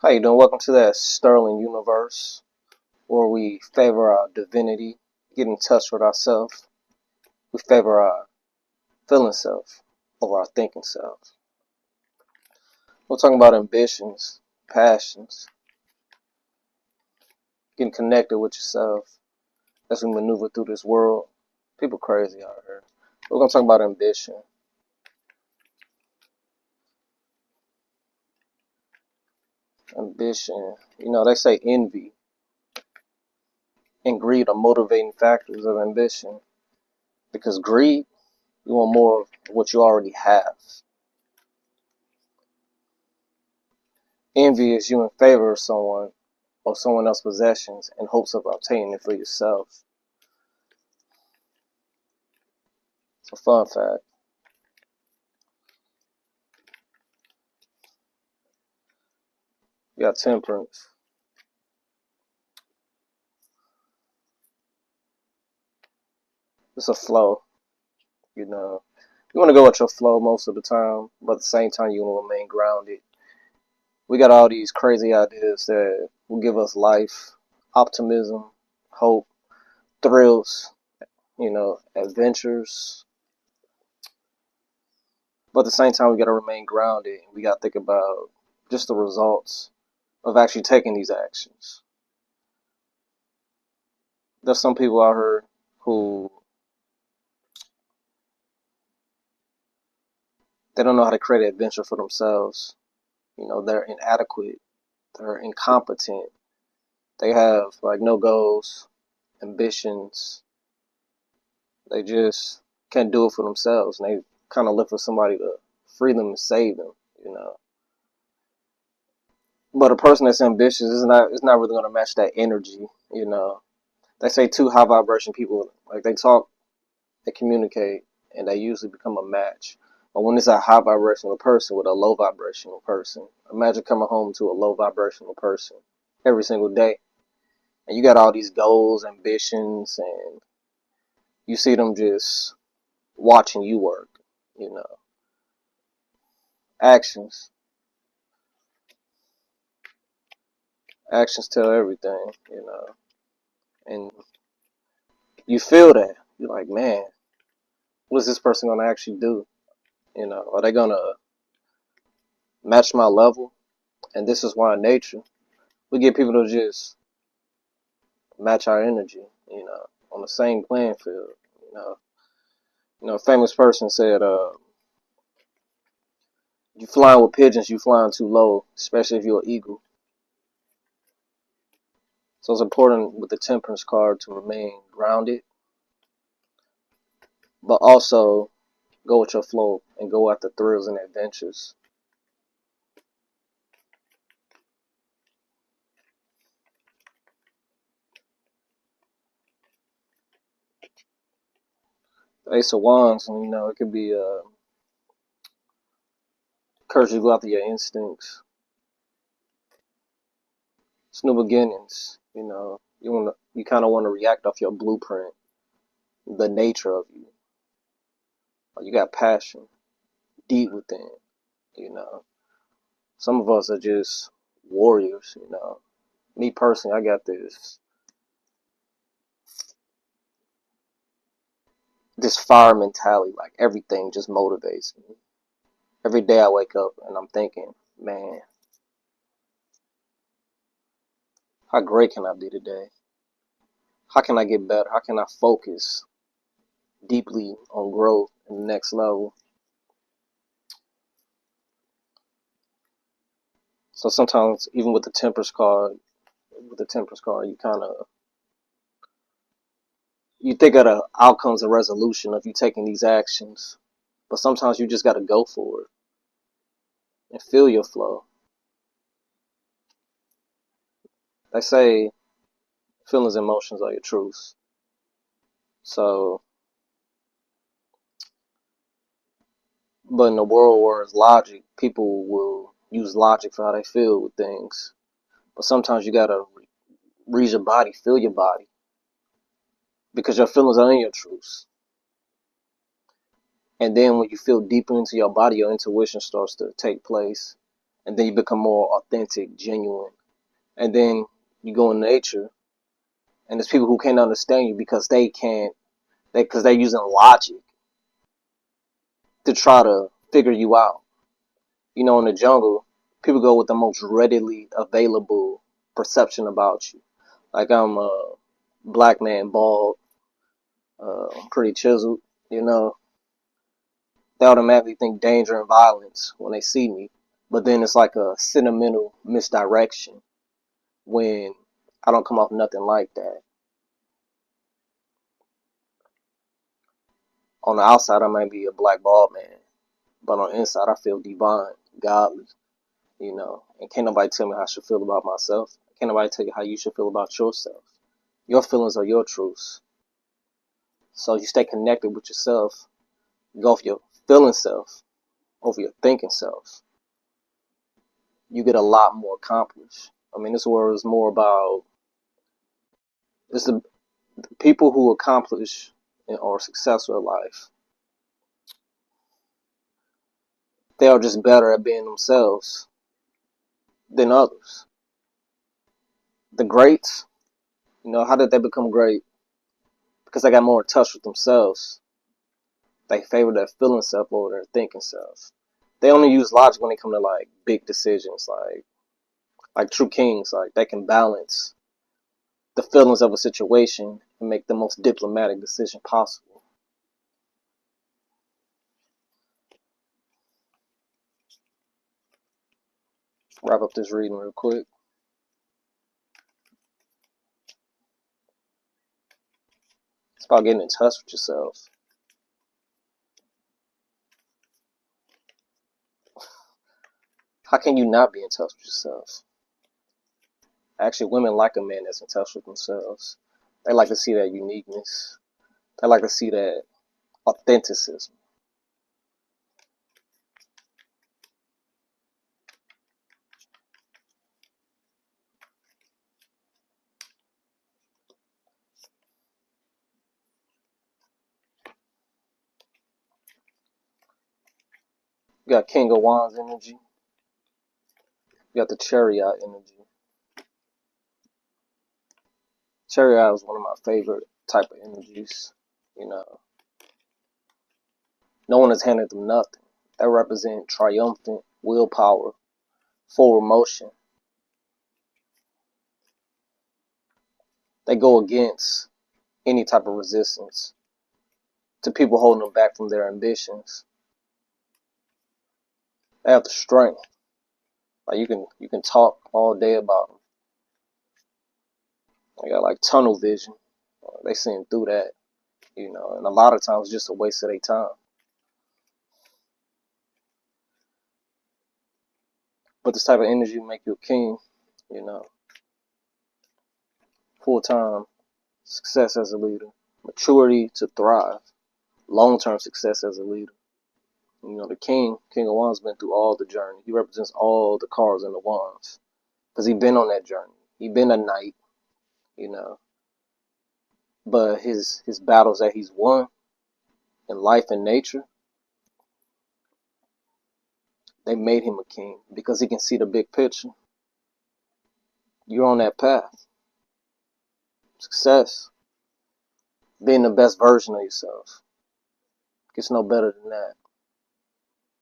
How you doing? Welcome to that Sterling universe where we favor our divinity, get in touch with ourselves. We favor our feeling self over our thinking self. We're talking about ambitions, passions, getting connected with yourself as we maneuver through this world. People crazy out here. We're going to talk about ambition. Ambition. They say envy and greed are motivating factors of ambition. Because greed, you want more of what you already have. Envy is you in favor of someone or someone else's possessions in hopes of obtaining it for yourself. It's a fun fact. You got temperance. It's a flow. You want to go with your flow most of the time, but at the same time, you want to remain grounded. We got all these crazy ideas that will give us life, optimism, hope, thrills, adventures. But at the same time, we got to remain grounded. We got to think about just the results of actually taking these actions. There's some people out here who they don't know how to create an adventure for themselves. They're inadequate. They're incompetent. They have like no goals, ambitions. They just can't do it for themselves. And they kind of look for somebody to free them and save them. But a person that's ambitious is not really going to match that energy. They say two high vibration people, like they talk, they communicate, and they usually become a match. But when it's a high vibrational person with a low vibrational person, imagine coming home to a low vibrational person every single day. And you got all these goals, ambitions, and you see them just watching you work. Actions. Actions tell everything. And you feel that. You're like, man, what is this person going to actually do? Are they going to match my level? And this is why in nature, we get people to just match our energy, on the same playing field. A famous person said, you flying with pigeons, you flying too low, especially if you're an eagle. So it's important with the temperance card to remain grounded, but also go with your flow and go after thrills and adventures. The Ace of Wands, it could be encourage you to go after your instincts. It's new beginnings. You kind of want to react off your blueprint, the nature of you. You got passion deep within. You know, some of us are just warriors. Me personally, I got this fire mentality. Like everything just motivates me. Every day I wake up and I'm thinking, man, how great can I be today? How can I get better? How can I focus deeply on growth in the next level? So sometimes, even with the Temperance card, you think of the outcomes and resolution of you taking these actions, but sometimes you just got to go for it and feel your flow. They say feelings and emotions are your truths. So, but in a world where it's logic, people will use logic for how they feel with things. But sometimes you gotta read your body, feel your body, because your feelings are in your truths. And then when you feel deeper into your body, your intuition starts to take place, and then you become more authentic, genuine, and then you go in nature, and there's people who can't understand you because because they're using logic to try to figure you out. You know, in the jungle, people go with the most readily available perception about you. Like, I'm a black man, bald, pretty chiseled, you know. They automatically think danger and violence when they see me. But then it's like a sentimental misdirection when I don't come off nothing like that. On the outside, I might be a black bald man, but on the inside, I feel divine, godly, you know. And can't nobody tell me how I should feel about myself. Can't nobody tell you how you should feel about yourself. Your feelings are your truths. So you stay connected with yourself. Go for your feeling self over your thinking self. You get a lot more accomplished. I mean, this world is more about, it's the people who accomplish and are successful in life. They are just better at being themselves than others. The greats, you know, how did they become great? Because they got more in touch with themselves. They favor their feeling self over their thinking self. They only use logic when they come to like big decisions, like true kings. Like, they can balance the feelings of a situation and make the most diplomatic decision possible. Wrap up this reading real quick. It's about getting in touch with yourself. How can you not be in touch with yourself? Actually, women like a man that's in touch with themselves. They like to see that uniqueness. They like to see that authenticism. You got King of Wands energy. You got the Chariot energy. Chariot is one of my favorite type of energies. You know, no one has handed them nothing. They represent triumphant willpower, forward motion. They go against any type of resistance to people holding them back from their ambitions. They have the strength. Like, you can talk all day about them. They got like tunnel vision. They seeing through that, you know, and a lot of times it's just a waste of their time. But this type of energy will make you a king, you know. Full-time success as a leader, maturity to thrive, long-term success as a leader. You know, the King of Wands, been through all the journey. He represents all the cards and the wands because he been on that journey. He been a knight, you know. But his battles that he's won in life and nature, they made him a king because he can see the big picture. You're on that path. Success. Being the best version of yourself. Gets no better than that.